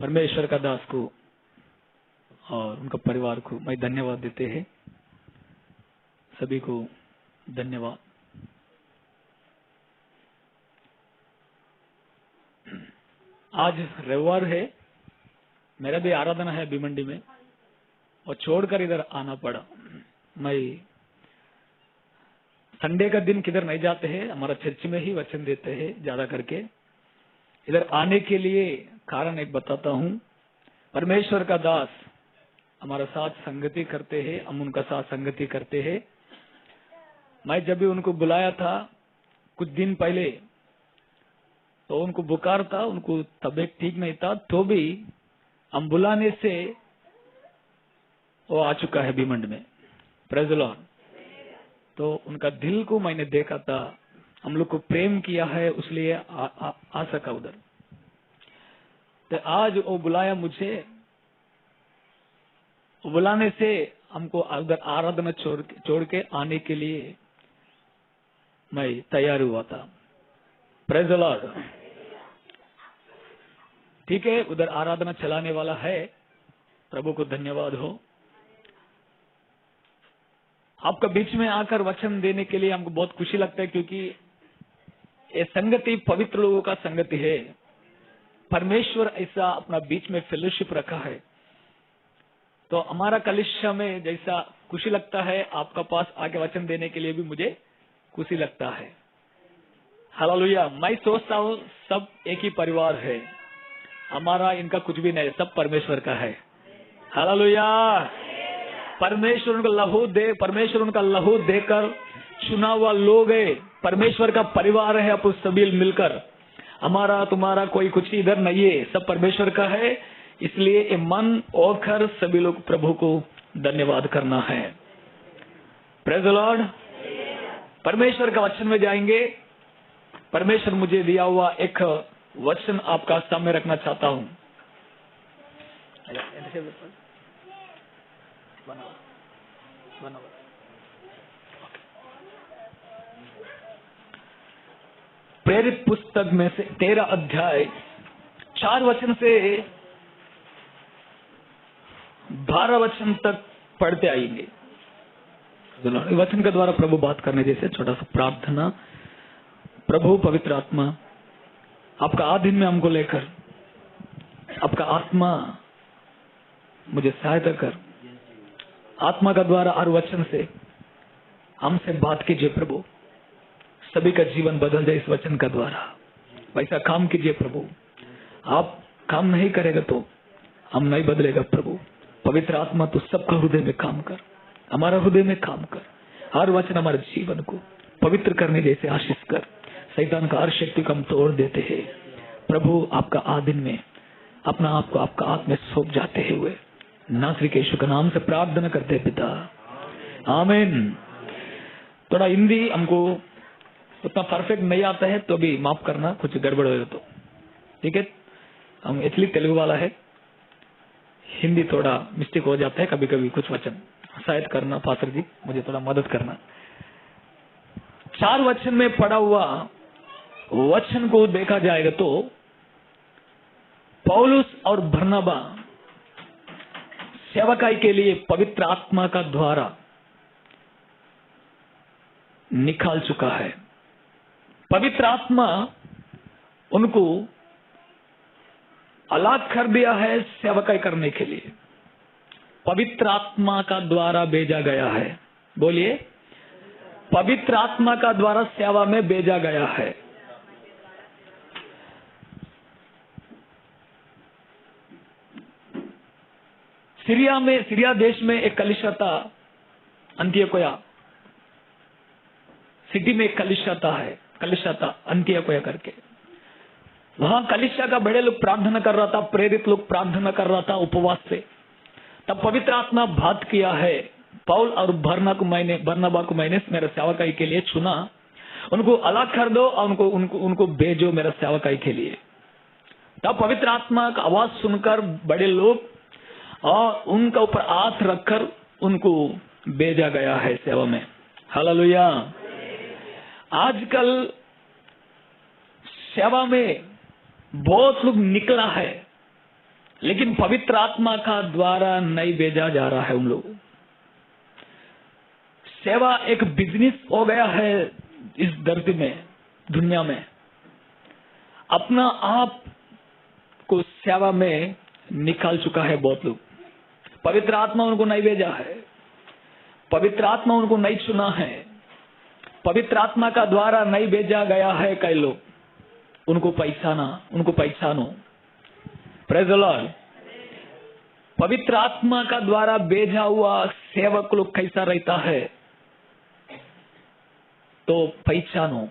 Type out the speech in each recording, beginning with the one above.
परमेश्वर का दास को और उनका परिवार को मैं धन्यवाद देते हैं। सभी को धन्यवाद। आज रविवार है, मेरा भी आराधना है भिमंडी में और छोड़कर इधर आना पड़ा। मैं संडे का दिन किधर नहीं जाते हैं, हमारा चर्च में ही वचन देते हैं ज्यादा करके। इधर आने के लिए कारण एक बताता हूँ। परमेश्वर का दास हमारा साथ संगति करते हैं, हम उनका साथ संगति करते हैं। मैं जब भी उनको बुलाया था कुछ दिन पहले, तो उनको बुखार था, उनको तबीयत ठीक नहीं था, तो भी हम बुलाने से वो आ चुका है भिमंड में। Praise the Lord. तो उनका दिल को मैंने देखा था, हम लोग को प्रेम किया है, इसलिए आ सका उधर। तो आज वो बुलाया मुझे, वो बुलाने से हमको उधर आराधना छोड़ के आने के लिए मैं तैयार हुआ था। Praise the Lord. ठीक है, उधर आराधना चलाने वाला है, प्रभु को धन्यवाद हो। आपका बीच में आकर वचन देने के लिए हमको बहुत खुशी लगता है, क्योंकि ये संगति पवित्र लोगों का संगति है। परमेश्वर ऐसा अपना बीच में फेलोशिप रखा है, तो हमारा कलिसिया में जैसा खुशी लगता है, आपका पास आके वचन देने के लिए भी मुझे खुशी लगता है। हालेलुया। मैं सोचता हूँ सब एक ही परिवार है, हमारा इनका कुछ भी नहीं, सब परमेश्वर का है। हालेलुया। परमेश्वर उनका लहू देकर चुना हुआ लोग है, परमेश्वर का परिवार है। आप सभी मिलकर, हमारा तुम्हारा कोई कुछ इधर नहीं है, सब परमेश्वर का है। इसलिए मन होकर सभी लोग प्रभु को धन्यवाद करना है। Praise the Lord. परमेश्वर का वचन में जाएंगे। परमेश्वर मुझे दिया हुआ एक वचन आपका सामने रखना चाहता हूं। प्रेरित पुस्तक में से 13 अध्याय 4 वचन से 12 वचन तक पढ़ते आएंगे। वचन के द्वारा प्रभु बात करने जैसे छोटा सा प्रार्थना। प्रभु पवित्र आत्मा, आपका आधीन में हमको लेकर, आपका आत्मा मुझे सहायता कर, आत्मा का द्वारा हर वचन से हमसे बात कीजिए प्रभु। सभी का जीवन बदल जाए इस वचन का द्वारा, वैसा काम कीजिए प्रभु। आप काम नहीं करेगा तो हम नहीं बदलेगा प्रभु। पवित्र आत्मा तो सबका हृदय में काम कर, हमारा हृदय में काम कर। हर वचन हमारे जीवन को पवित्र करने जैसे आशीष कर। शैतान का हर शक्ति को हम तोड़ देते हैं प्रभु। आपका आधीन में अपना आप को आपका हाथ में सौंप जाते हुए नासरी यीशु के नाम से प्रार्थना करते हैं पिता, आमीन। थोड़ा हिंदी हमको उतना परफेक्ट नहीं आता है, तो भी माफ करना, कुछ गड़बड़ हो तो ठीक है। हम इसलिए तेलुगु वाला है, हिंदी थोड़ा मिस्टेक हो जाता है कभी कभी, कुछ वचन शायद करना। पास्टर जी मुझे थोड़ा मदद करना। 4 वचन में पढ़ा हुआ वचन को देखा जाएगा तो पौलुस और बरनबा सेवकाई के लिए पवित्र आत्मा का द्वारा निकाल चुका है। पवित्र आत्मा उनको अलग कर दिया है सेवकाई करने के लिए। पवित्र आत्मा का द्वारा भेजा गया है। बोलिए, पवित्र आत्मा का द्वारा सेवा में भेजा गया है। सीरिया देश में एक कलीसिया था, अंतियोकोया सिटी में एक कलीसिया था अंतियोकोया करके। वहां कलीसिया का बड़े लोग प्रार्थना कर रहा था, प्रेरित लोग प्रार्थना कर रहा था उपवास से। तब पवित्र आत्मा बात किया है, पौल और बरनबा को मैंने मेरा सेवकाई के लिए चुना, उनको अलग कर दो और उनको भेजो मेरा सेवकाई के लिए। तब पवित्र आत्मा का आवाज सुनकर बड़े लोग और उनका ऊपर हाथ रखकर उनको भेजा गया है सेवा में। हालेलुया। आजकल सेवा में बहुत लोग निकला है, लेकिन पवित्र आत्मा का द्वारा नहीं भेजा जा रहा है उन लोग। सेवा एक बिजनेस हो गया है इस धरती में, दुनिया में। अपना आप को सेवा में निकाल चुका है बहुत लोग। पवित्र आत्मा उनको नहीं भेजा है, पवित्र आत्मा उनको नहीं चुना है, पवित्र आत्मा का द्वारा नहीं भेजा गया है। कई लोग उनको पहचानो। Praise the Lord. पवित्र आत्मा का द्वारा भेजा हुआ सेवक लोग कैसा रहता है तो पहचानो।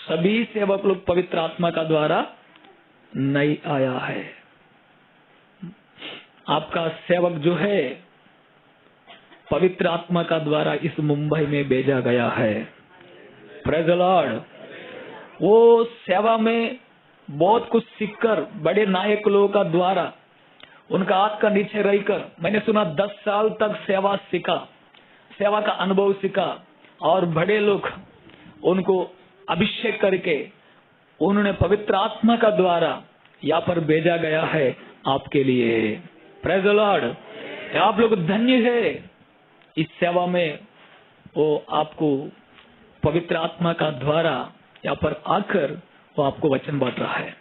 सभी सेवक लोग पवित्र आत्मा का द्वारा नहीं आया है। आपका सेवक जो है पवित्र आत्मा का द्वारा इस मुंबई में भेजा गया है। Praise the Lord. वो सेवा में बहुत कुछ सीखकर बड़े नायक लोगों का द्वारा उनका हाथ का नीचे रहकर, मैंने सुना 10 साल तक सेवा सीखा, सेवा का अनुभव सीखा, और बड़े लोग उनको अभिषेक करके उन्होंने पवित्र आत्मा का द्वारा यहाँ पर भेजा गया है आपके लिए। Praise the Lord. आप लोग धन्य है इस सेवा में। वो आपको पवित्र आत्मा का द्वारा यहाँ पर आकर वो आपको वचन बांट रहा है।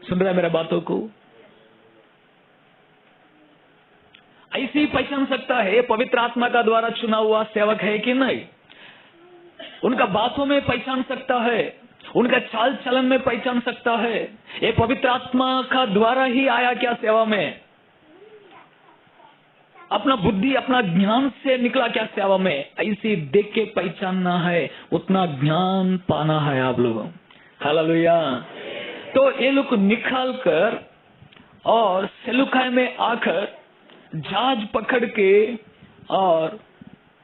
सुन रहा है मेरा बातों को? ऐसे ही पहचान सकता है पवित्र आत्मा का द्वारा चुना हुआ सेवक है कि नहीं। उनका बातों में पहचान सकता है, उनका चाल चलन में पहचान सकता है ये पवित्र आत्मा का द्वारा ही आया क्या सेवा में। अपना बुद्धि अपना ज्ञान से निकला क्या सेवा में। ऐसे देख के पहचानना है, उतना ज्ञान पाना है आप लोगों। हालेलुया। तो ये लोग निकाल कर और सेलुकाई में आकर जहाज पकड़ के और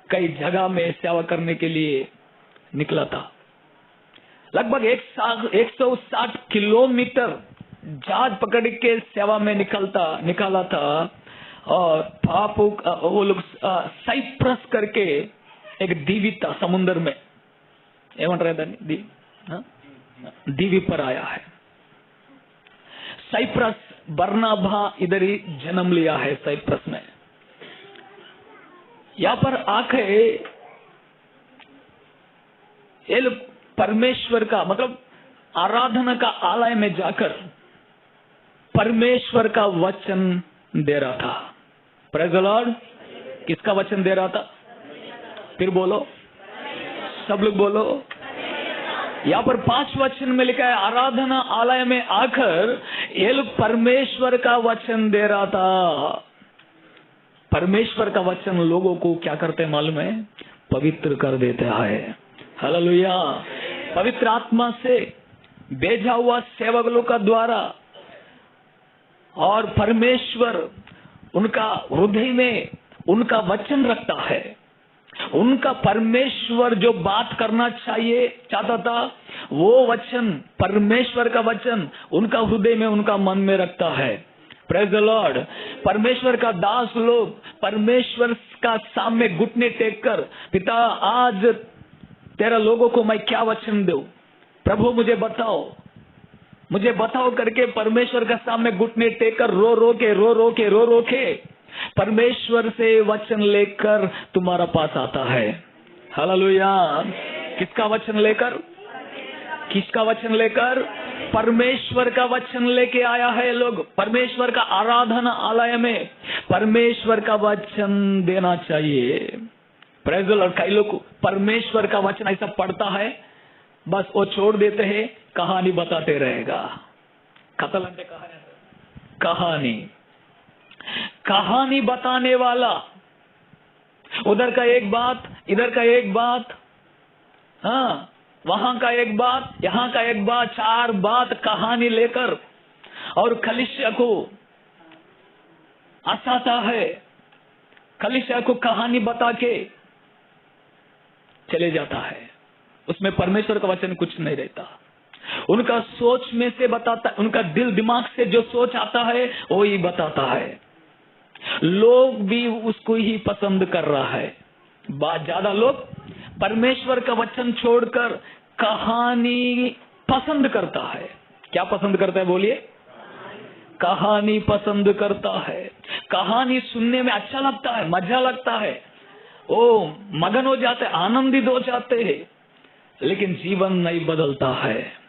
कई जगह में सेवा करने के लिए निकला था। लगभग 160 किलोमीटर जहाज पकड़ के सेवा में निकाला था। और वो लोग साइप्रस करके एक द्वीप था समुद्र में, द्वीप पर आया है। साइप्रस, बरनबा इधर ही जन्म लिया है साइप्रस में। यहाँ पर आके ये लोग परमेश्वर का मतलब आराधना का आलय में जाकर परमेश्वर का वचन दे रहा था। Praise the Lord. किसका वचन दे रहा था? फिर बोलो, सब लोग बोलो। यहाँ पर 5 वचन में लिखा है आराधना आलय में आकर ये लोग परमेश्वर का वचन दे रहा था। परमेश्वर का वचन लोगों को क्या करते हैं मालूम है? पवित्र कर देते हैं। हालेलुया। पवित्र आत्मा से भेजा हुआ सेवक लोग का द्वारा और परमेश्वर उनका हृदय में उनका वचन रखता है। उनका परमेश्वर जो बात करना चाहता था वो वचन, परमेश्वर का वचन उनका हृदय में उनका मन में रखता है। Praise the Lord. परमेश्वर का दास लोग परमेश्वर का सामने घुटने टेक कर, पिता आज तेरा लोगों को मैं क्या वचन दूं, प्रभु मुझे बताओ करके परमेश्वर का सामने घुटने टेक कर रो रो के परमेश्वर से वचन लेकर तुम्हारा पास आता है। हालेलुया। किसका वचन लेकर? परमेश्वर का वचन लेके आया है लोग। परमेश्वर का आराधना आलय में परमेश्वर का वचन देना चाहिए। Praise the Lord. कई लोग परमेश्वर का वचन ऐसा पढ़ता है, बस वो छोड़ देते हैं, कहानी बताते रहेगा। कथल अंटे कहानी बताने वाला, उधर का एक बात, इधर का एक बात, हाँ, वहां का एक बात, यहाँ का एक बात, 4 बात कहानी लेकर और कलीसिया को हंसाता है, कलीसिया को कहानी बता के चले जाता है। उसमें परमेश्वर का वचन कुछ नहीं रहता। उनका सोच में से बताता, उनका दिल दिमाग से जो सोच आता है वो ही बताता है। लोग भी उसको ही पसंद कर रहा है। ज्यादा लोग परमेश्वर का वचन छोड़कर कहानी पसंद करता है। क्या पसंद करता है बोलिए? कहानी पसंद करता है। कहानी सुनने में अच्छा लगता है, मजा लगता है, ओ मगन हो जाते, आनंदित हो जाते हैं, लेकिन जीवन नहीं बदलता है।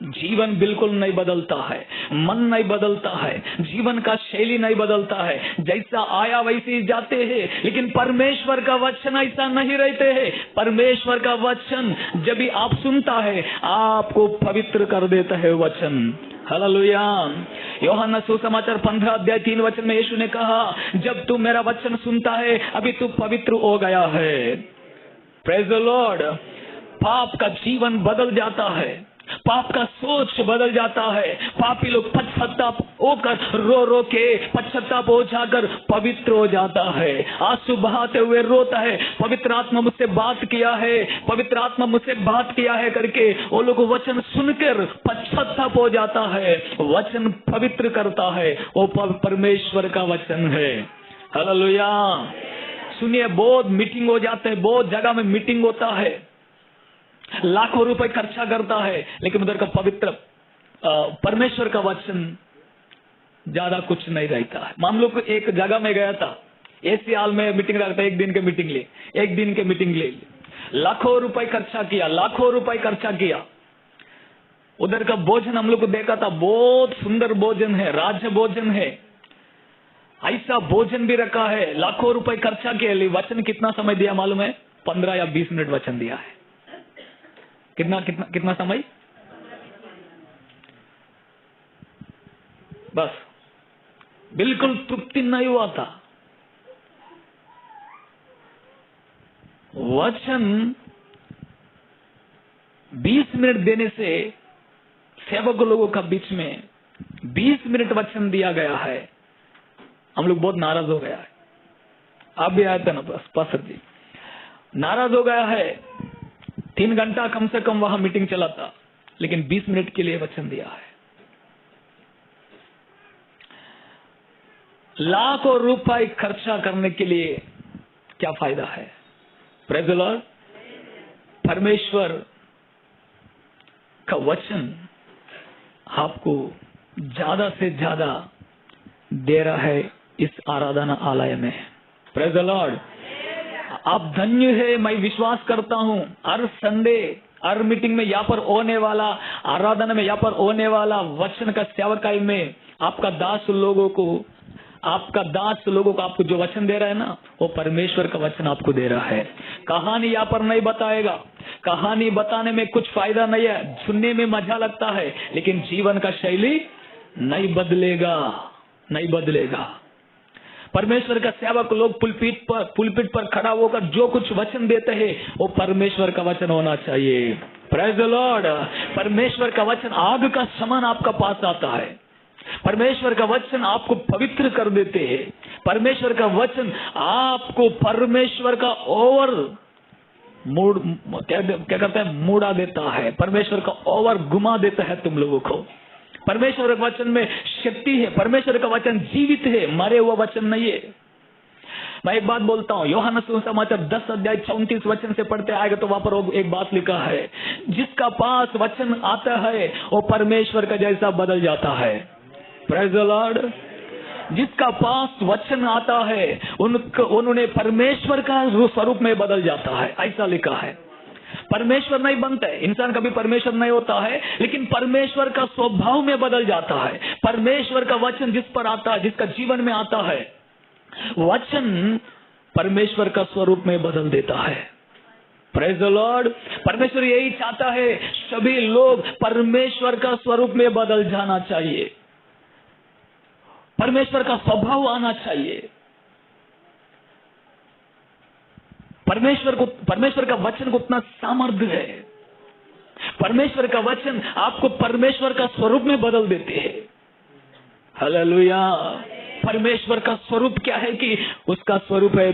जीवन बिल्कुल नहीं बदलता है, मन नहीं बदलता है, जीवन का शैली नहीं बदलता है। जैसा आया वैसे ही जाते हैं, लेकिन परमेश्वर का वचन ऐसा नहीं रहते हैं। परमेश्वर का वचन जब भी आप सुनता है, आपको पवित्र कर देता है वचन। हालेलुया। यूहन्ना सुसमाचार 15 अध्याय 3 वचन में यीशु ने कहा, जब तू मेरा वचन सुनता है, अभी तू पवित्र हो गया है। Praise the Lord. पाप का जीवन बदल जाता है, पाप का सोच बदल जाता है। पापी लोग पश्चाताप होकर, रो रो के पश्चाताप हो जाकर पवित्र हो जाता है। आंसू बहाते हुए रोता है, पवित्र आत्मा मुझसे बात किया है, पवित्र आत्मा मुझसे बात किया है करके वो लोग वचन सुनकर पश्चाताप हो जाता है। वचन पवित्र करता है, वो परमेश्वर का वचन है। हालेलुया। सुनिए, बहुत मीटिंग हो जाते हैं, बहुत जगह में मीटिंग होता है, लाखों रुपए खर्चा करता है, लेकिन उधर का पवित्र परमेश्वर का वचन ज्यादा कुछ नहीं रहता है। मान लो एक जगह में गया था, ऐसे हाल में मीटिंग रखता, एक दिन के मीटिंग ले लाखों रुपए खर्चा किया, लाखों रुपए खर्चा किया। उधर का भोजन हम लोग को देखा था, बहुत सुंदर भोजन है, राज्य भोजन है, ऐसा भोजन भी रखा है, लाखों रुपए खर्चा किया। वचन कितना समय दिया मालूम है? 15 या 20 मिनट वचन दिया है। कितना कितना कितना समय? बस, बिल्कुल तृप्ति नहीं हुआ था। वचन 20 मिनट देने से सेवक लोगों का बीच में 20 मिनट वचन दिया गया है, हम लोग बहुत नाराज हो गया है। आप भी आए थे ना, बस पास्टर जी नाराज हो गया है। 3 घंटा कम से कम वहां मीटिंग चला था, लेकिन 20 मिनट के लिए वचन दिया है। लाखों रुपए खर्चा करने के लिए क्या फायदा है? Praise the Lord. परमेश्वर का वचन आपको ज्यादा से ज्यादा दे रहा है इस आराधना आलय में। Praise the Lord. आप धन्य है, मैं विश्वास करता हूं, हर संडे, हर मीटिंग में, यहाँ पर होने वाला आराधना में, यहाँ पर होने वाला वचन का सेवकाई में आपका दास लोगों को आपको जो वचन दे रहा है ना, वो परमेश्वर का वचन आपको दे रहा है। कहानी यहाँ पर नहीं बताएगा, कहानी बताने में कुछ फायदा नहीं है, सुनने में मजा लगता है, लेकिन जीवन का शैली नहीं बदलेगा। परमेश्वर का सेवक लोग पुलपिट पर खड़ा होकर जो कुछ वचन देते हैं, वो परमेश्वर का वचन होना चाहिए। Praise the Lord. परमेश्वर का वचन आग का समान आपका पास आता है। परमेश्वर का वचन आपको पवित्र कर देते हैं। परमेश्वर का वचन आपको परमेश्वर का ओवर मूड क्या करता है, मूड़ा देता है। परमेश्वर का ओवर घुमा देता है तुम लोगों को। परमेश्वर के वचन में शक्ति है, परमेश्वर का वचन जीवित है, मरे हुआ वचन नहीं है। मैं एक बात बोलता हूँ, यूहन्ना सुसमाचार 10 अध्याय 34 वचन से पढ़ते आएगा तो वहां पर एक बात लिखा है, जिसका पास वचन आता है वो परमेश्वर का जैसा बदल जाता है। Praise the Lord. जिसका पास वचन आता है उन्होंने परमेश्वर का स्वरूप में बदल जाता है, ऐसा लिखा है। परमेश्वर नहीं बनता है, इंसान कभी परमेश्वर नहीं होता है, लेकिन परमेश्वर का स्वभाव में बदल जाता है। परमेश्वर का वचन जिस पर आता है, जिसका जीवन में आता है, वचन परमेश्वर का स्वरूप में बदल देता है। Praise the Lord. परमेश्वर यही चाहता है, सभी लोग परमेश्वर का स्वरूप में बदल जाना चाहिए, परमेश्वर का स्वभाव आना चाहिए। परमेश्वर का वचन को उतना सामर्थ्य है। परमेश्वर का वचन आपको परमेश्वर का स्वरूप में बदल देते हैं। हालेलुया। परमेश्वर का स्वरूप क्या है कि उसका स्वरूप है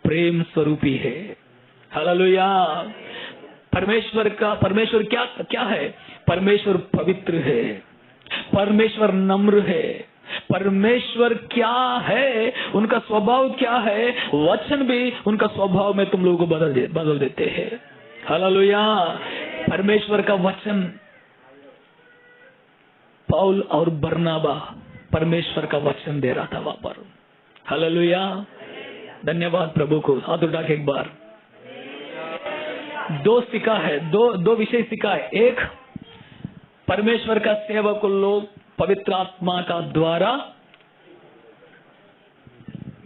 प्रेम स्वरूपी है। हालेलुया। परमेश्वर क्या है? परमेश्वर पवित्र है, परमेश्वर नम्र है। परमेश्वर क्या है, उनका स्वभाव क्या है, वचन भी उनका स्वभाव में तुम लोगों को बदल देते हैं। हालेलुया। परमेश्वर का वचन पौल और बरनबा परमेश्वर का वचन दे रहा था वहां पर। हालेलुया, धन्यवाद प्रभु को। हाथ उठा के एक बार। दो सिक्का है, दो विषय सिक्का है। एक, परमेश्वर का सेवक लोग पवित्र आत्मा का द्वारा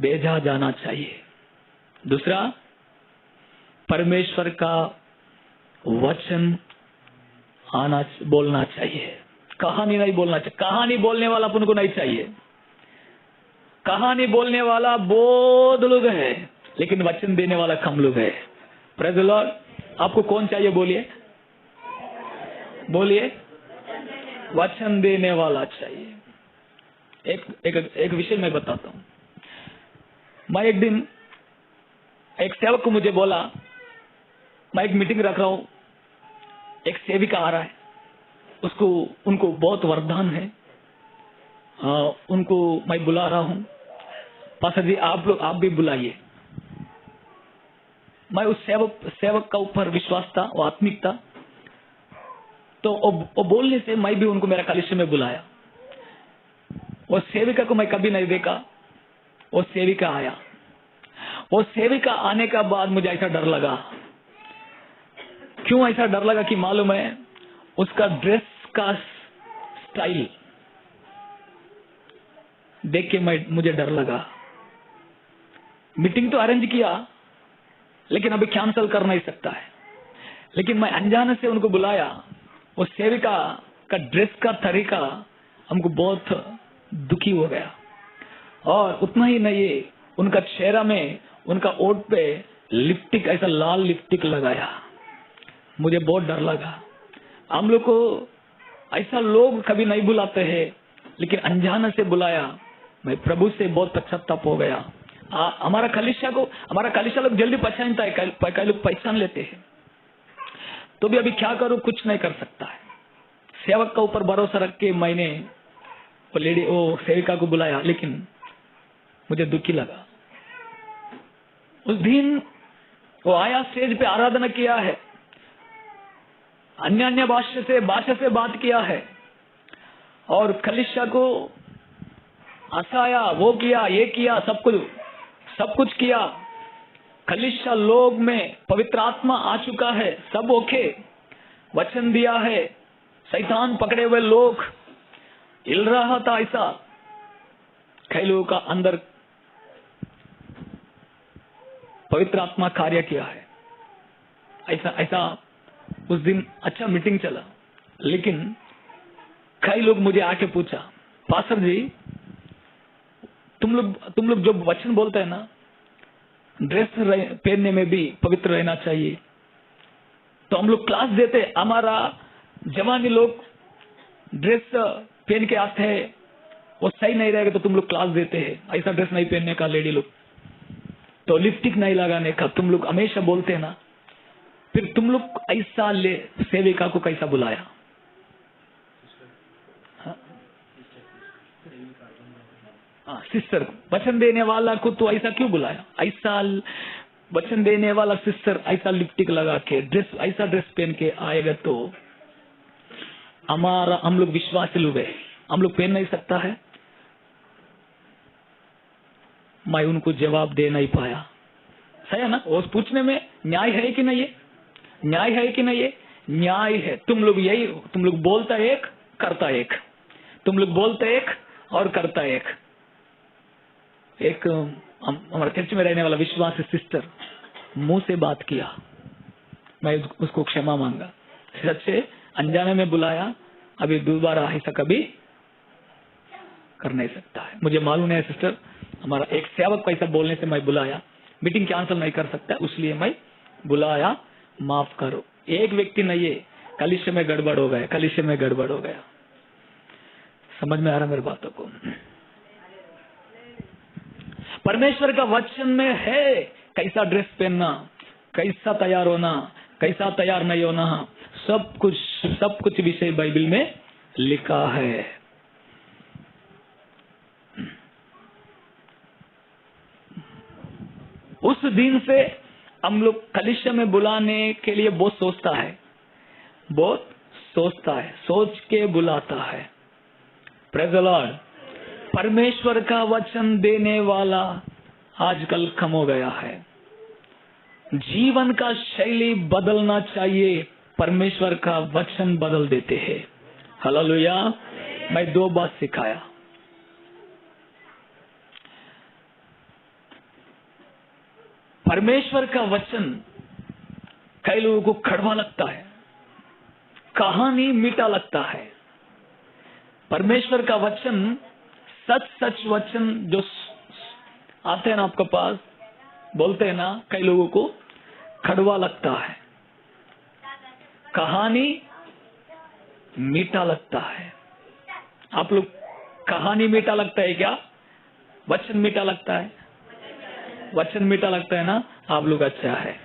भेजा जाना चाहिए। दूसरा, परमेश्वर का वचन बोलना चाहिए। कहानी नहीं बोलना चाहिए। कहानी बोलने वाला अपन को नहीं चाहिए। कहानी बोलने वाला बहुत लोग है, लेकिन वचन देने वाला कम लोग है। Praise the Lord. आपको कौन चाहिए? बोलिए, बोलिए। वचन देने वाला चाहिए। एक विषय मैं बताता हूं। मैं एक दिन एक सेवक को मुझे बोला, मैं एक मीटिंग रख रहा हूं, एक सेविका आ रहा है, उनको बहुत वरदान है, उनको मैं बुला रहा हूं। पास्टर जी आप भी बुलाइए। मैं उस सेवक का ऊपर विश्वास था, वो आत्मिक था, तो वो बोलने से मैं भी उनको मेरा कलिसिया में बुलाया। वो सेविका को मैं कभी नहीं देखा। वो सेविका आया। वो सेविका आने का बाद मुझे ऐसा डर लगा। क्यों ऐसा डर लगा कि मालूम है? उसका ड्रेस का स्टाइल देख के मुझे डर लगा। मीटिंग तो अरेंज किया, लेकिन अभी कैंसिल कर नहीं सकता है। लेकिन मैं अनजाने से उनको बुलाया। वो सेविका का ड्रेस का तरीका हमको बहुत दुखी हो गया। और उतना ही नहीं, उनका चेहरा में, उनका ओठ पे लिपस्टिक, ऐसा लाल लिपस्टिक लगाया। मुझे बहुत डर लगा। हम लोग को ऐसा लोग कभी नहीं बुलाते हैं, लेकिन अनजाने से बुलाया। मैं प्रभु से बहुत पश्चाताप हो गया। हमारा कलिसिया लोग जल्दी पहचानता है, कई लोग पहचान लेते हैं। तो भी अभी क्या करूं, कुछ नहीं कर सकता है। सेवक का ऊपर भरोसा रख के मैंने वो सेविका को बुलाया, लेकिन मुझे दुखी लगा। उस दिन वो आया, स्टेज पे आराधना किया है, अन्य भाषा से बात किया है, और कलिसिया को हंसाया, वो किया, ये किया, सब कुछ किया। कलिसिया लोग में पवित्र आत्मा आ चुका है, सब ओके, वचन दिया है, शैतान पकड़े हुए लोग हिल रहा था। ऐसा कई लोगों का अंदर पवित्र आत्मा कार्य किया है। ऐसा उस दिन अच्छा मीटिंग चला। लेकिन कई लोग मुझे आके पूछा, पास्टर जी तुम लोग जो वचन बोलते हैं ना, ड्रेस पहनने में भी पवित्र रहना चाहिए, तो हम लोग क्लास देते। हमारा जवानी लोग ड्रेस पहन के आते हैं, वो सही नहीं रहेगा तो तुम लोग क्लास देते हैं ऐसा ड्रेस नहीं पहनने का। लेडी लोग तो लिपस्टिक नहीं लगाने का तुम लोग हमेशा बोलते हैं ना। फिर तुम लोग ऐसा सेविका को कैसा बुलाया? सिस्टर, वचन देने वाला को तो ऐसा क्यों बुलाया? ऐसा वचन देने वाला सिस्टर ऐसा लिपस्टिक लगा के ऐसा ड्रेस पहन के आएगा तो हम लोग विश्वासी लोग है, हम लोग पहन नहीं सकता है। मैं उनको जवाब दे नहीं पाया। सही है ना? उस पूछने में न्याय है कि नहीं है? न्याय है कि नहीं है? न्याय है। तुम लोग बोलता एक, करता एक। तुम लोग बोलते एक और करता एक। हमारे चर्च में रहने वाला विश्वासी सिस्टर मुंह से बात किया, मैं उसको क्षमा मांगा। सच्चे अनजाने में बुलाया, अभी दोबारा ऐसा कभी कर नहीं सकता है। मुझे मालूम है सिस्टर, हमारा एक सेवक को ऐसा बोलने से मैं बुलाया, मीटिंग कैंसिल नहीं कर सकता, इसलिए मैं बुलाया, माफ करो। एक व्यक्ति नहीं है, कलिसिया में गड़बड़ हो गया, कलिसिया में गड़बड़ हो गया। समझ में आ रहा मेरी बातों को? परमेश्वर का वचन में है कैसा ड्रेस पहनना, कैसा तैयार होना, कैसा तैयार नहीं होना, सब कुछ विषय बाइबल में लिखा है। उस दिन से हम लोग कलिसिया में बुलाने के लिए बहुत सोचता है, सोच के बुलाता है। Praise the Lord. परमेश्वर का वचन देने वाला आजकल कम हो गया है। जीवन का शैली बदलना चाहिए, परमेश्वर का वचन बदल देते हैं। हालेलुया। मैं 2 बात सिखाया। परमेश्वर का वचन कई लोगों को कड़वा लगता है, कहानी मीठा लगता है। परमेश्वर का वचन, सच वचन जो आते हैं ना आपके पास, बोलते हैं ना, कई लोगों को कड़वा लगता है, कहानी मीठा लगता है। आप लोग कहानी मीठा लगता है क्या? वचन मीठा लगता है? वचन मीठा लगता है ना? आप लोग अच्छा है,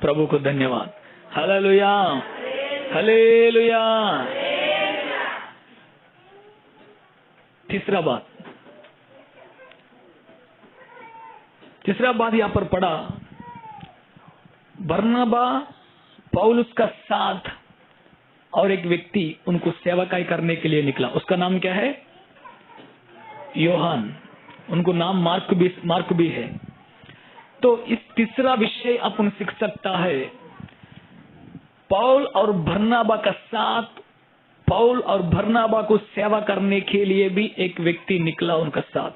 प्रभु को धन्यवाद। Hallelujah, hallelujah. तीसरा बात यहाँ पर पढ़ा, बरनबा पौलुस का साथ और एक व्यक्ति उनको सेवकाई करने के लिए निकला। उसका नाम क्या है? यूहन्ना। उनको नाम मार्क भी है। तो इस तीसरा विषय अपन सीख सकता है, पौल और बरनबा का साथ, पौल और बरनबा को सेवा करने के लिए भी एक व्यक्ति निकला उनका साथ।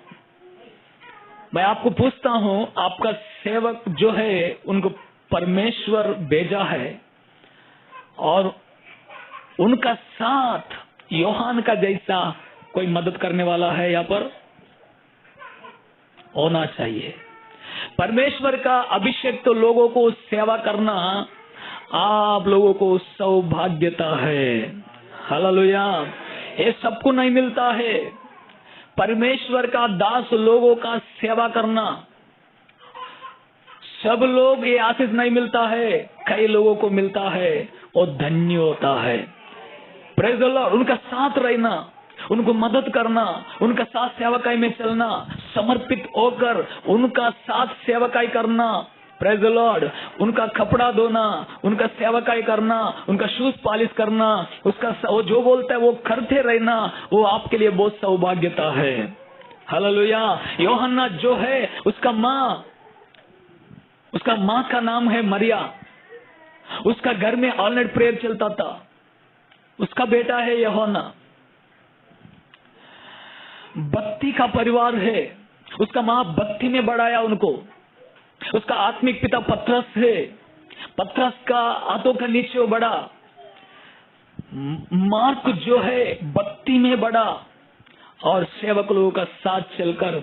मैं आपको पूछता हूं, आपका सेवक जो है उनको परमेश्वर भेजा है और उनका साथ यूहन्ना का जैसा कोई मदद करने वाला है यहाँ पर होना चाहिए। परमेश्वर का अभिषेक तो लोगों को सेवा करना आप लोगों को सौभाग्यता है। हालेलुया। ये सबको नहीं मिलता है। परमेश्वर का दास लोगों का सेवा करना, सब लोग ये आशीष नहीं मिलता है, कई लोगों को मिलता है और धन्य होता है। Praise the Lord. उनका साथ रहना, उनको मदद करना, उनका साथ सेवकाई में चलना, समर्पित होकर उनका साथ सेवकाई करना। Praise the Lord. उनका कपड़ा धोना, उनका सेवकाई करना, उनका शूज पॉलिश करना, उसका वो जो बोलता है वो करते रहना, वो आपके लिए बहुत सौभाग्यता है। हालेलुया। यूहन्ना जो है उसका माँ का नाम है मरिया। उसका घर में ऑल नाइट प्रेयर चलता था। उसका बेटा है यूहन्ना। भक्ति का परिवार है। उसका माँ भक्ति में बढ़ाया उनको। उसका आत्मिक पिता पतरस है। पतरस का हाथों का नीचे बढ़ा। मार्क जो है भक्ति में बढ़ा और सेवक लोगों का साथ चलकर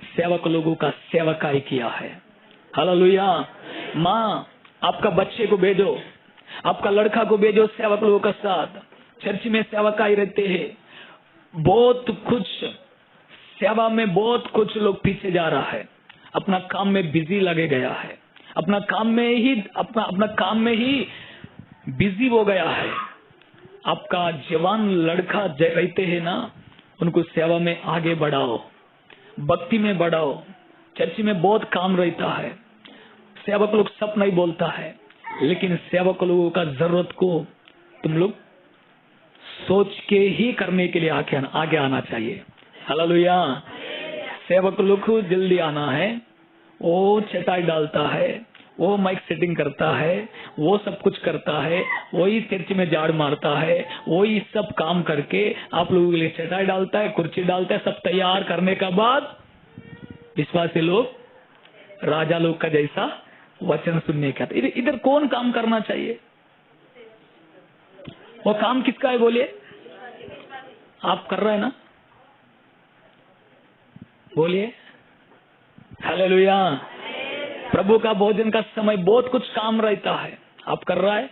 सेवक लोगों का सेवकाई किया है। हालेलुया। माँ, आपका बच्चे को भेजो, आपका लड़का को भेजो सेवक लोगों का साथ। चर्च में सेवकाई रहते हैं। बहुत कुछ सेवा में बहुत कुछ लोग पीछे जा रहा है, अपना काम में बिजी लगे गया है, अपना काम में ही बिजी हो गया है। आपका जवान लड़का रहते हैं ना, उनको सेवा में आगे बढ़ाओ, भक्ति में बढ़ाओ। चर्च में बहुत काम रहता है, सेवक लोग सब नहीं बोलता है, लेकिन सेवक लोगों का जरूरत को तुम लोग सोच के ही करने के लिए आगे आना चाहिए। हालेलुया। सेवक लोग को जल्दी आना है, वो चटाई डालता है, वो माइक सेटिंग करता है, वो सब कुछ करता है, वही चर्च में झाड़ मारता है, वही सब काम करके आप लोगों के लिए चटाई डालता है, कुर्सी डालता है। सब तैयार करने का बाद विश्वासी लोग राजा लोग का जैसा वचन सुनने का। इधर कौन काम करना चाहिए? वो काम किसका है बोलिए? आप कर रहे हैं ना? बोलिए हालेलुया। प्रभु का भोजन का समय बहुत कुछ काम रहता है, आप कर रहा है।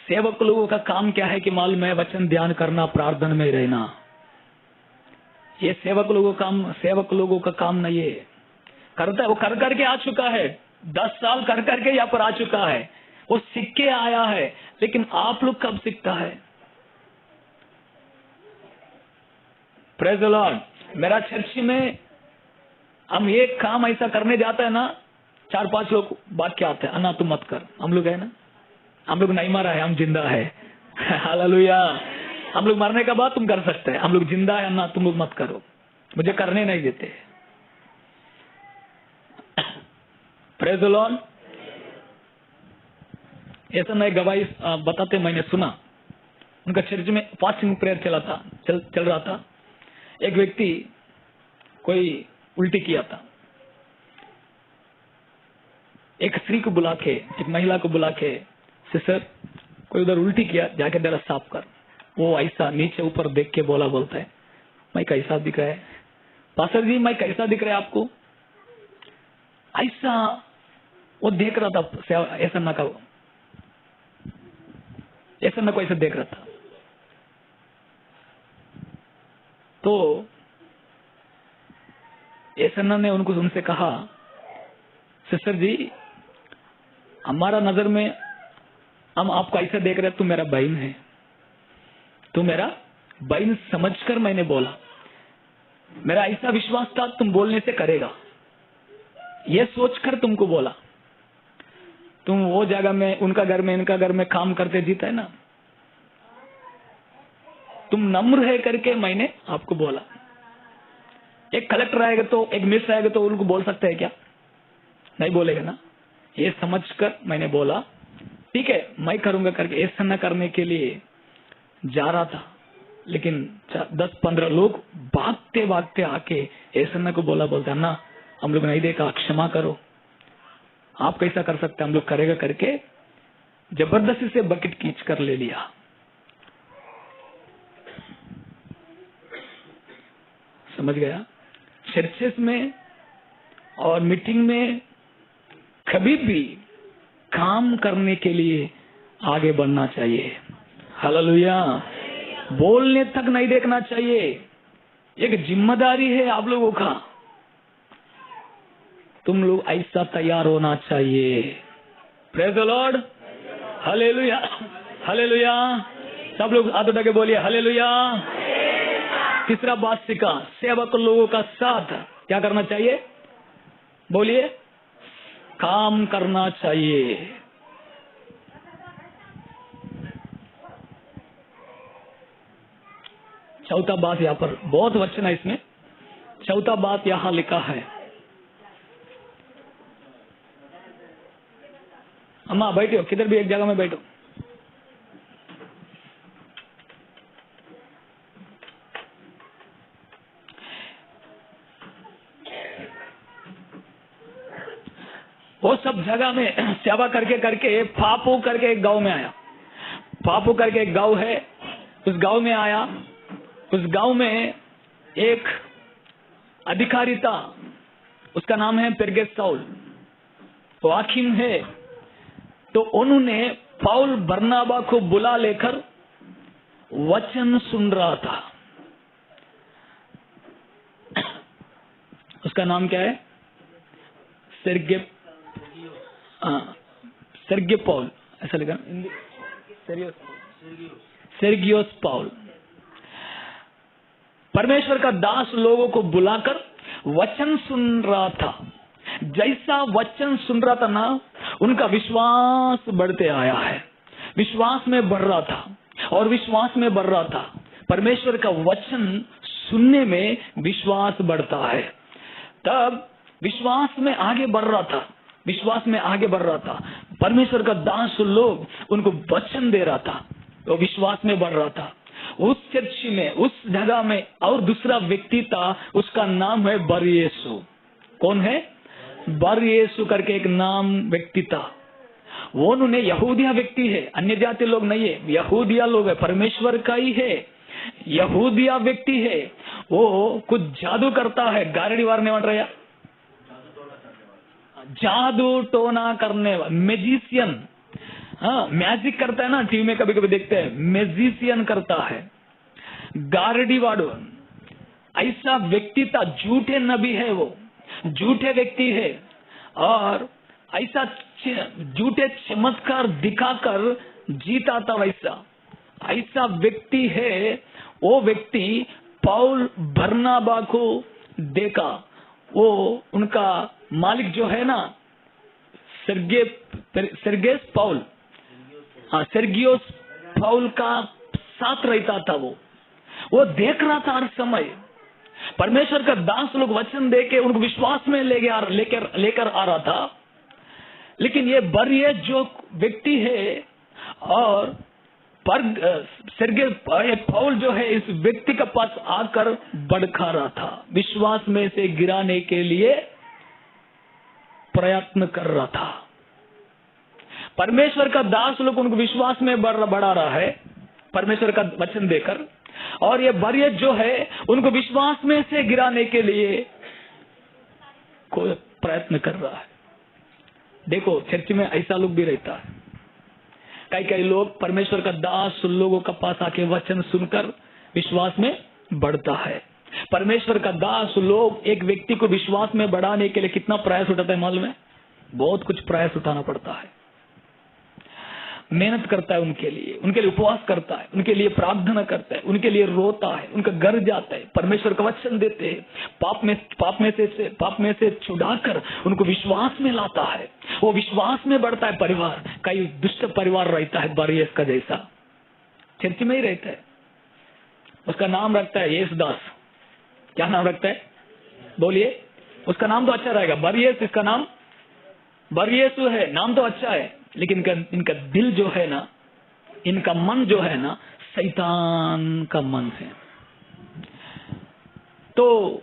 सेवक लोगों का काम क्या है कि मालूम है? वचन ध्यान करना, प्रार्थना में रहना। ये सेवक लोगों का काम नहीं है। करता है वो, कर करके आ चुका है, 10 साल कर करके यहाँ पर आ चुका है, वो सीख के आया है। लेकिन आप लोग कब सीखता है? Praise the Lord. मेरा चर्च में हम ये काम ऐसा करने जाता है ना, 4-5 लोग बात क्या आते हैं, अन्ना तुम मत कर। हम लोग है ना, हम लोग नहीं मारा है, हम जिंदा है। हालेलुया। हम लोग मरने के बाद तुम कर सकते हैं, हम लोग जिंदा है ना, तुम लोग मत करो, मुझे करने नहीं देते। Praise the Lord. ऐसा मैं गवाही बताते मैंने सुना, उनका चर्च में फास्टिंग प्रेयर चल रहा था। एक व्यक्ति कोई उल्टी किया था, एक स्त्री को बुला के, एक महिला को बुला के, सिस्टर कोई उधर उल्टी किया, जाके जरा साफ कर। वो ऐसा नीचे ऊपर देख के बोलता है, मैं कैसा दिख रहा है पास्टर जी, मैं कैसा दिख रहा है आपको? ऐसा वो देख रहा था, ऐसा ना कहो, ऐसा ना कोई ऐसा देख रहा था। तो ऐसा ने उनसे कहा, सिस्टर जी हमारा नजर में हम आपको ऐसा देख रहे हैं, तुम मेरा बहन है, तुम मेरा बहन समझकर मैंने बोला, मेरा ऐसा विश्वास था तुम बोलने से करेगा, ये सोचकर तुमको बोला। तुम वो जगह में, उनका घर में, इनका घर में काम करते जीता है ना, तुम नम्र है करके मैंने आपको बोला। एक कलेक्टर आएगा तो, एक मिनिस्टर आएगा तो उनको बोल सकते हैं क्या? नहीं बोलेगा ना। ये समझकर मैंने बोला ठीक है मैं करूंगा करके। ऐसा न करने के लिए जा रहा था, लेकिन 10-15 लोग भागते भागते आके ऐसा न को बोलता ना, हम लोग नहीं देखा, क्षमा करो, आप कैसा कर सकते, हम लोग करेगा करके जबरदस्ती से बकेट खींच कर ले लिया। समझ गया? चर्चेस में और मीटिंग में कभी भी काम करने के लिए आगे बढ़ना चाहिए। हालेलुया। बोलने तक नहीं देखना चाहिए, एक जिम्मेदारी है आप लोगों का, तुम लोग ऐसा तैयार होना चाहिए। Praise the Lord. Hallelujah, hallelujah. सब लोग हाथ उठा के बोलिए हालेलुया। तीसरा बात सीखा, सेवक लोगों का साथ क्या करना चाहिए? बोलिए, काम करना चाहिए। चौथा बात यहाँ पर बहुत वचन है इसमें, चौथा बात यहाँ लिखा है, अम्मा बैठो, किधर भी एक जगह में बैठो। वो सब जगह में सेवा करके करके फापू करके एक गांव में आया। फापू करके एक गांव है, उस गांव में आया। उस गांव में एक अधिकारी था, उसका नाम है पेरगेस साउल, वो हाकिम है। तो उन्होंने पाउल बरनाबा को बुला लेकर वचन सुन रहा था। उसका नाम क्या है? सेर्गे पाउल, ऐसा लिखा, सेर्गियोस पाउल। परमेश्वर का दास लोगों को बुलाकर वचन सुन रहा था। जैसा वचन सुन रहा था ना, उनका विश्वास बढ़ते आया है, विश्वास में बढ़ रहा था और विश्वास में बढ़ रहा था। परमेश्वर का वचन सुनने में विश्वास बढ़ता है। तब विश्वास में आगे बढ़ रहा था, विश्वास में आगे बढ़ रहा था। परमेश्वर का दास लोग उनको वचन दे रहा था, वो विश्वास में बढ़ रहा था। उस चर्च में, उस जगह में और दूसरा व्यक्ति था, उसका नाम है बरयीशु। कौन है? बरयीशु करके एक नाम व्यक्ति था। वो उन्होंने यहूदिया व्यक्ति है, अन्य जाति लोग नहीं है, यहूदिया लोग है, परमेश्वर का ही है, यहूदिया व्यक्ति है। वो कुछ जादू करता है, गारडी वारने वाला रहा, जादू टोना करने वाला, मैजिशियन। हाँ, मैजिक करता है ना, टीवी में कभी कभी देखते हैं, मैजिशियन करता है, गारडी वाडो, ऐसा व्यक्ति था। झूठे नबी है वो, झूठे व्यक्ति है, और ऐसा झूठे चमत्कार दिखाकर जीता था। वैसा ऐसा व्यक्ति है। वो व्यक्ति पाउल बरनबा को देखा। वो उनका मालिक जो है ना, सेर्गियोस पाउल, हाँ, सेर्गियोस पाउल का साथ रहता था। वो देख रहा था हर समय। परमेश्वर का दास लोग वचन देके उनको विश्वास में लेकर आ रहा था। लेकिन ये बरिये जो व्यक्ति है और पौल जो है इस व्यक्ति के पास आकर भड़का रहा था, विश्वास में से गिराने के लिए प्रयत्न कर रहा था। परमेश्वर का दास लोग उनको विश्वास में बढ़ा रहा है परमेश्वर का वचन देकर, और ये बरिये जो है उनको विश्वास में से गिराने के लिए कोई प्रयत्न कर रहा है। देखो चर्च में ऐसा लोग भी रहता है। कई लोग परमेश्वर का दास लोगों का पास आके वचन सुनकर विश्वास में बढ़ता है। परमेश्वर का दास लोग एक व्यक्ति को विश्वास में बढ़ाने के लिए कितना प्रयास उठाता है मालूम है? बहुत कुछ प्रयास उठाना पड़ता है, मेहनत करता है उनके लिए उपवास करता है, उनके लिए प्रार्थना करता है, उनके लिए रोता है, उनका घर जाता है, परमेश्वर का वचन देते हैं, पाप में से छुड़ाकर उनको विश्वास में लाता है। वो विश्वास में बढ़ता है। परिवार कई दुष्ट परिवार रहता है बरियस का जैसा, चर्च में ही रहता है। उसका नाम रखता है येसुदास। क्या नाम रखता है? बोलिए। उसका नाम तो अच्छा रहेगा, बरियस। इसका नाम बरियसु है, नाम तो अच्छा है, लेकिन इनका दिल जो है ना, इनका मन जो है ना, शैतान का मन है। तो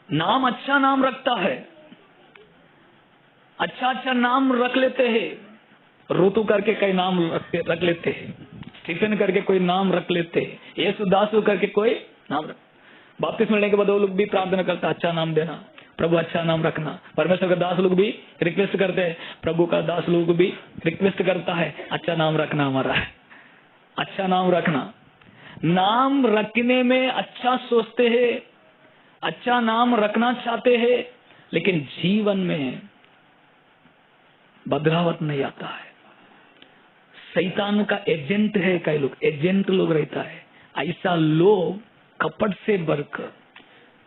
नाम अच्छा नाम रखता है, अच्छा नाम रख लेते हैं। ऋतु करके कई नाम रख लेते हैं, स्टीफन करके कोई नाम रख लेते हैं, येसुदासु करके कोई नाम रख। बपतिस्मा लेने के बाद वो लोग भी प्रार्थना करता, अच्छा नाम देना प्रभु, अच्छा नाम रखना। परमेश्वर का दास लोग भी रिक्वेस्ट करते हैं, प्रभु का दास लोग भी रिक्वेस्ट करता है, अच्छा नाम रखना हमारा, अच्छा नाम रखना। नाम रखने में अच्छा सोचते हैं, अच्छा नाम रखना चाहते हैं, लेकिन जीवन में बदलावट नहीं आता है। शैतान का एजेंट है, कई लोग एजेंट लोग रहता है। ऐसा लोग कपट से भरकर,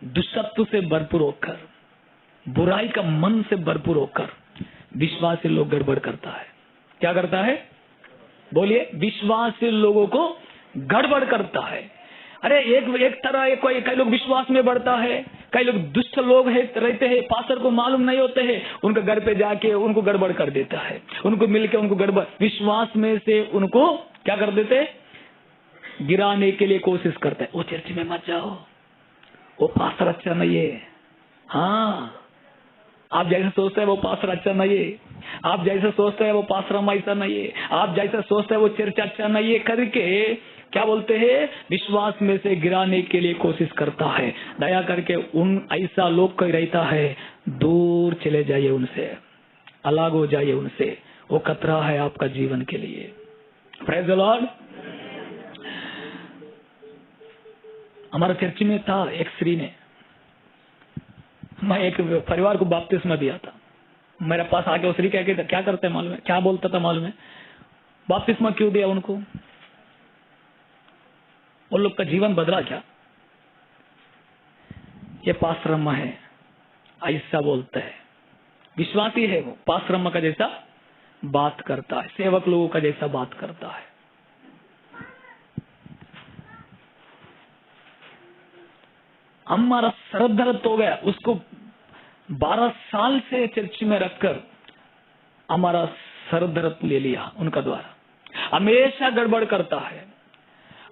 दुष्टत्व से भरपूर होकर, बुराई का मन से भरपूर होकर विश्वासी लोग गड़बड़ करता है। क्या करता है? बोलिए। विश्वासी लोगों को गड़बड़ करता है। अरे एक तरह कई लोग विश्वास में बढ़ता है, कई लोग दुष्ट लोग रहते हैं, पास्टर को मालूम नहीं होते हैं, उनके घर पे जाके उनको गड़बड़ कर देता है, उनको मिलके उनको गड़बड़, विश्वास में से उनको क्या कर देते हैं? गिराने के लिए कोशिश करते हैं। वो चर्च में मत जाओ, वो पास्टर अच्छा नहीं है। हाँ, आप जैसे सोचते हैं वो पास्टर अच्छा नहीं है, आप जैसे सोचते हैं वो पास्टर ऐसा नहीं है, आप जैसे सोचते हैं वो चर्च अच्छा नहीं है करके क्या बोलते हैं? विश्वास में से गिराने के लिए कोशिश करता है। दया करके उन ऐसा लोग कोई रहता है, दूर चले जाइए उनसे, अलग हो जाइए उनसे। वो खतरा है आपका जीवन के लिए। Praise the Lord. हमारा चर्च में था एक स्त्री ने, मैं एक परिवार को बपतिस्मा दिया था। मेरे पास आके उस स्त्री कह के क्या करते मालूम है? क्या बोलता था मालूम है? बपतिस्मा क्यों दिया उनको? उन लोग का जीवन बदला क्या? ये पास्टर अम्मा है, ऐसा बोलता है। विश्वासी है वो, पास्टर अम्मा का जैसा बात करता है, सेवक लोगों का जैसा बात करता है। हमारा सर दर्द हो गया। उसको 12 साल से चर्च में रखकर हमारा सर दर्द ले लिया उनका द्वारा। हमेशा गड़बड़ करता है।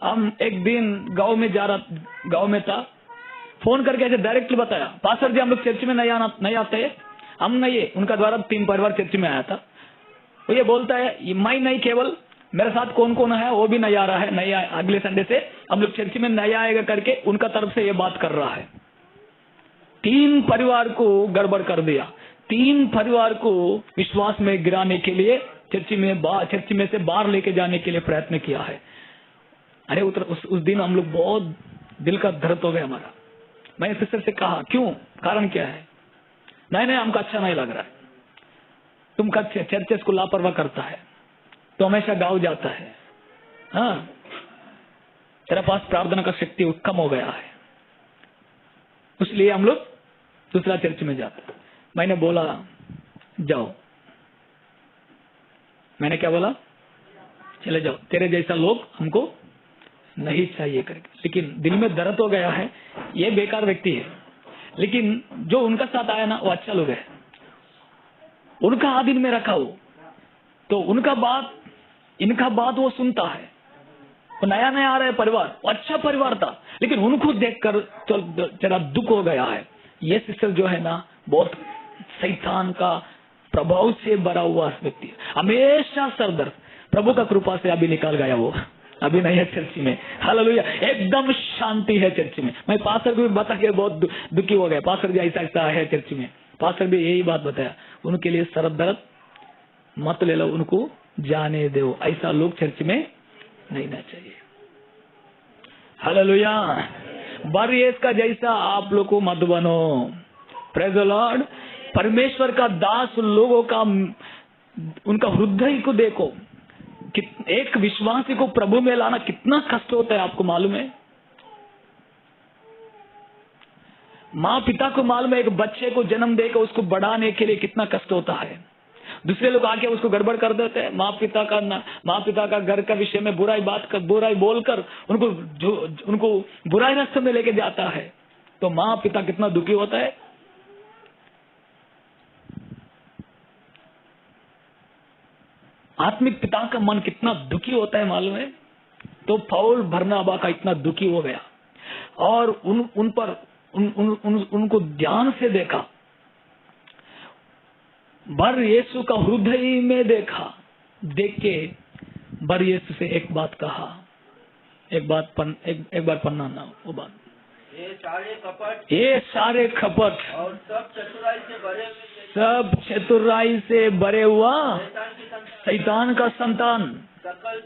हम एक दिन गांव में था, फोन करके ऐसे डायरेक्टली बताया, पास्टर जी हम लोग चर्च में नहीं आते, हम नहीं है। उनका द्वारा 3 परिवार चर्च में आया था। वो ये बोलता है, मैं नहीं, केवल मेरे साथ कौन कौन है वो भी नहीं आ रहा है, नहीं अगले संडे से हम लोग चर्च में नहीं आएगा करके उनका तरफ से ये बात कर रहा है। 3 परिवार को गड़बड़ कर दिया, 3 परिवार को विश्वास में गिराने के लिए चर्च में से बाहर लेके जाने के लिए प्रयत्न किया है। अरे उस दिन हम लोग बहुत दिल का दर्द हो गया हमारा। मैंने सिस्टर से कहा, क्यों, कारण क्या है? नहीं हमको अच्छा नहीं लग रहा है, तुम चर्चेस को लापरवाह करता है, तो हमेशा गाँव जाता है, हाँ तेरा पास प्रार्थना का शक्ति कम हो गया है, इसलिए हम लोग दूसरा चर्च में जाते हैं। मैंने बोला जाओ, मैंने क्या बोला? चले जाओ, तेरे जैसा लोग हमको नहीं चाहिए करके। लेकिन दिल में दर्द हो गया है, ये बेकार व्यक्ति है, लेकिन जो उनका साथ आया ना वो अच्छा लोग है, उनका आधीन में रखा हो तो उनका बात इनका बात वो सुनता है। वो नया नया आ रहा है परिवार, वो अच्छा परिवार था, लेकिन उनको देखकर जरा दुख हो गया है। ये सिस्टर जो है ना बहुत शैतान का प्रभाव से भरा हुआ व्यक्ति है, हमेशा सरदर्द। प्रभु का कृपा से अभी निकाल गया वो, अभी नहीं है चर्च में। हालेलुया, एकदम शांति है चर्च में। मैं पास्टर को भी बता के बहुत दुखी हो गया, पास्टर जी ऐसा ऐसा है चर्च में। पास्टर भी यही बात बताया, उनके लिए सर दर्द मत ले लो, उनको जाने दो, ऐसा लोग चर्च में नहीं ना चाहिए। हालेलुया, बरयेस का जैसा आप लोग को मत बनो। Praise the Lord. परमेश्वर का दास लोगों का उनका हृदय को देखो, एक विश्वासी को प्रभु में लाना कितना कष्ट होता है, आपको मालूम है? माँ पिता को मालूम है एक बच्चे को जन्म देकर उसको बढ़ाने के लिए कितना कष्ट होता है। दूसरे लोग आके उसको गड़बड़ कर देते हैं। माँ पिता का घर का विषय में बुराई बोलकर उनको बुराई रास्ते में लेके जाता है, तो माँ पिता कितना दुखी होता है। आत्मिक पिता का मन कितना दुखी होता है मालूम है? तो पौल बरनबा का इतना दुखी हो गया और उनको ध्यान से देखा, बर यीशु का हृदय में देखा, देख के बर यीशु से एक बात कहा, एक बार पन्ना ना वो बात, ये सारे कपट और सब चतुराई से भरे हुआ शैतान का संतान, सकल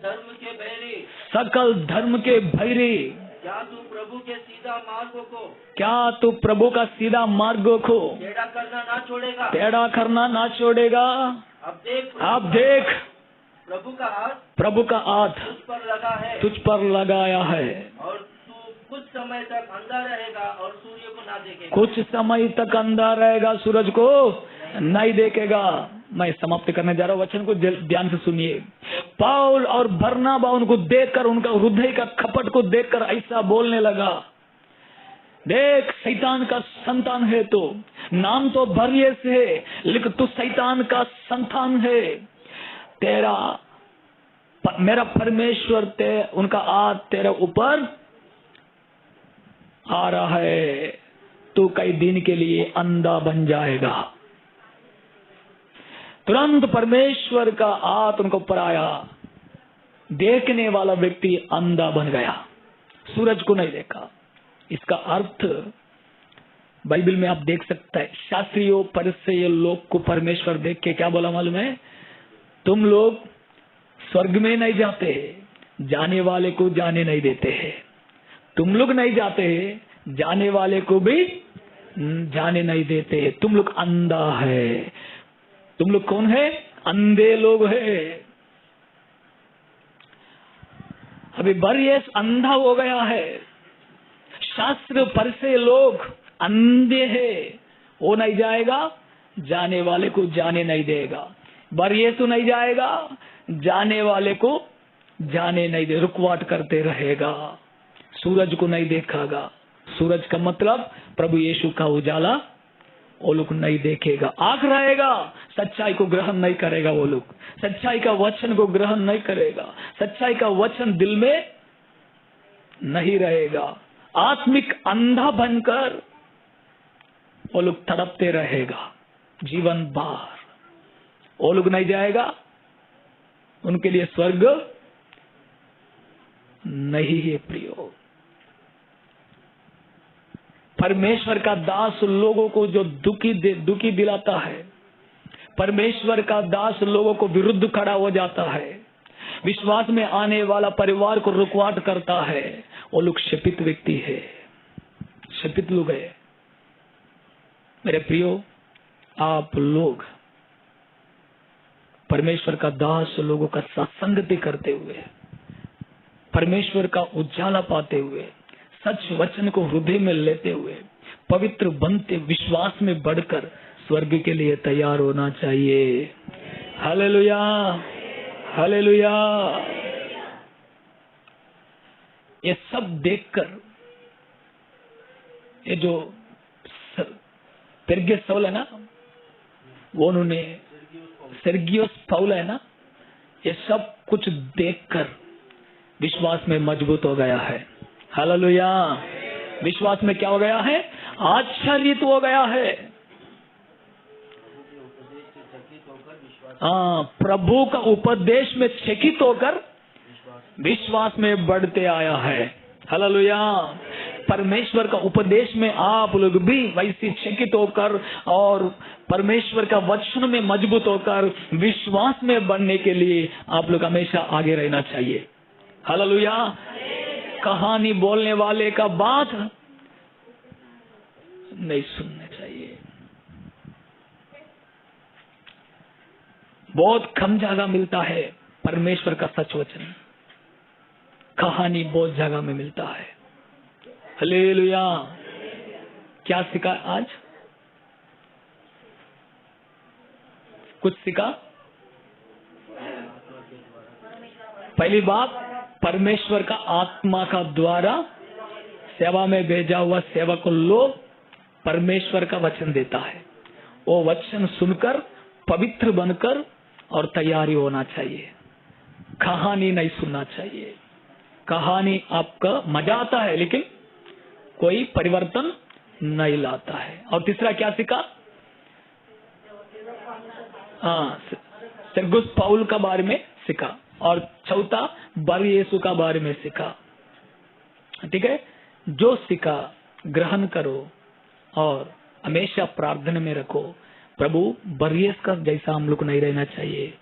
धर्म के भैरी, क्या तू प्रभु का सीधा मार्गों को टेढ़ा करना ना छोड़ेगा। अब देख प्रभु का हाथ तुझ पर लगाया है, और तू कुछ समय तक अंधा रहेगा और सूर्य को ना देखेगा। कुछ समय तक अंधा रहेगा, सूरज को नहीं देखेगा। मैं समाप्त करने जा रहा हूँ, वचन को ध्यान से सुनिए। पौल और बरनबा उनको देखकर, उनका हृदय का खपट को देखकर ऐसा बोलने लगा, देख शैतान का संतान है, तो नाम तो बरयेस है, लेकिन तू शैतान का संतान है। मेरा परमेश्वर उनका हाथ तेरे ऊपर आ रहा है, तू कई दिन के लिए अंधा बन जाएगा। तुरंत परमेश्वर का हाथ उनको ऊपर आया, देखने वाला व्यक्ति अंधा बन गया, सूरज को नहीं देखा। इसका अर्थ बाइबल में आप देख सकते हैं, शास्त्रियों फरीसियों लोग को परमेश्वर देख के क्या बोला मालूम है? तुम लोग स्वर्ग में नहीं जाते, जाने वाले को जाने नहीं देते हैं। तुम लोग नहीं जाते, जाने वाले को भी जाने नहीं देते। तुम लोग अंधा है। तुम लोग कौन है? अंधे लोग है। अभी बरयेस अंधा हो गया है, शास्त्र फरीसी लोग अंधे हैं, वो नहीं जाएगा, जाने वाले को जाने नहीं देगा। बरयेस नहीं जाएगा, जाने वाले को जाने नहीं दे, रुकवाट करते रहेगा, सूरज को नहीं देखेगा। सूरज का मतलब प्रभु यीशु का उजाला वो लोग नहीं देखेगा। आंख रहेगा, सच्चाई को ग्रहण नहीं करेगा। वो लोग सच्चाई का वचन को ग्रहण नहीं करेगा, सच्चाई का वचन दिल में नहीं रहेगा। आत्मिक अंधा बनकर वो लोग तड़पते रहेगा जीवन भर। वो लोग नहीं जाएगा, उनके लिए स्वर्ग नहीं है प्रियो। परमेश्वर का दास लोगों को जो दुखी दिलाता है, परमेश्वर का दास लोगों को विरुद्ध खड़ा हो जाता है, विश्वास में आने वाला परिवार को रुकवाट करता है, वो लोग शपित व्यक्ति है, शपित लोग है। मेरे प्रियो, आप लोग परमेश्वर का दास लोगों का सत्संगति करते हुए, परमेश्वर का उजाला पाते हुए, सच वचन को हृदय में लेते हुए, पवित्र बनते, विश्वास में बढ़कर स्वर्ग के लिए तैयार होना चाहिए। Hallelujah, hallelujah. ये सब देखकर ये जो पेर्गेस साउल है ना, वो उन्होंने सेर्गियोस पौल है ना, ये सब कुछ देखकर विश्वास में मजबूत हो गया है। हालेलुया। विश्वास में क्या हो गया है? आश्चर्यित हो गया है। प्रभु का उपदेश में चकित होकर विश्वास में बढ़ते आया है। हालेलुया। परमेश्वर का उपदेश में आप लोग भी वैसे चकित होकर और परमेश्वर का वचन में मजबूत होकर विश्वास में बढ़ने के लिए आप लोग हमेशा आगे रहना चाहिए। हालेलुया। कहानी बोलने वाले का बात नहीं सुनना चाहिए। बहुत कम जगह मिलता है परमेश्वर का सच वचन, कहानी बहुत जगह में मिलता है। हालेलुया। क्या सीखा आज? कुछ सीखा? पहली बात, परमेश्वर का आत्मा का द्वारा सेवा में भेजा हुआ सेवक को लोग परमेश्वर का वचन देता है। वो वचन सुनकर पवित्र बनकर और तैयारी होना चाहिए। कहानी नहीं सुनना चाहिए। कहानी आपका मजा आता है लेकिन कोई परिवर्तन नहीं लाता है। और तीसरा क्या सीखा? सेर्गियोस पौल का बारे में सीखा। और चौथा, बर यीशु का बारे में सीखा। ठीक है, जो सीखा ग्रहण करो और हमेशा प्रार्थना में रखो। प्रभु बर यीशु का जैसा हम लोग नहीं रहना चाहिए,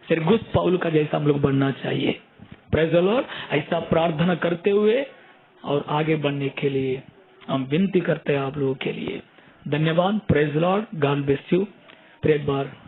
सेर्गियोस पौल का जैसा हम लोग बनना चाहिए। Praise the Lord. ऐसा प्रार्थना करते हुए और आगे बढ़ने के लिए हम विनती करते हैं आप लोगों के लिए। धन्यवाद। Praise the Lord. God bless you. फिर एक बार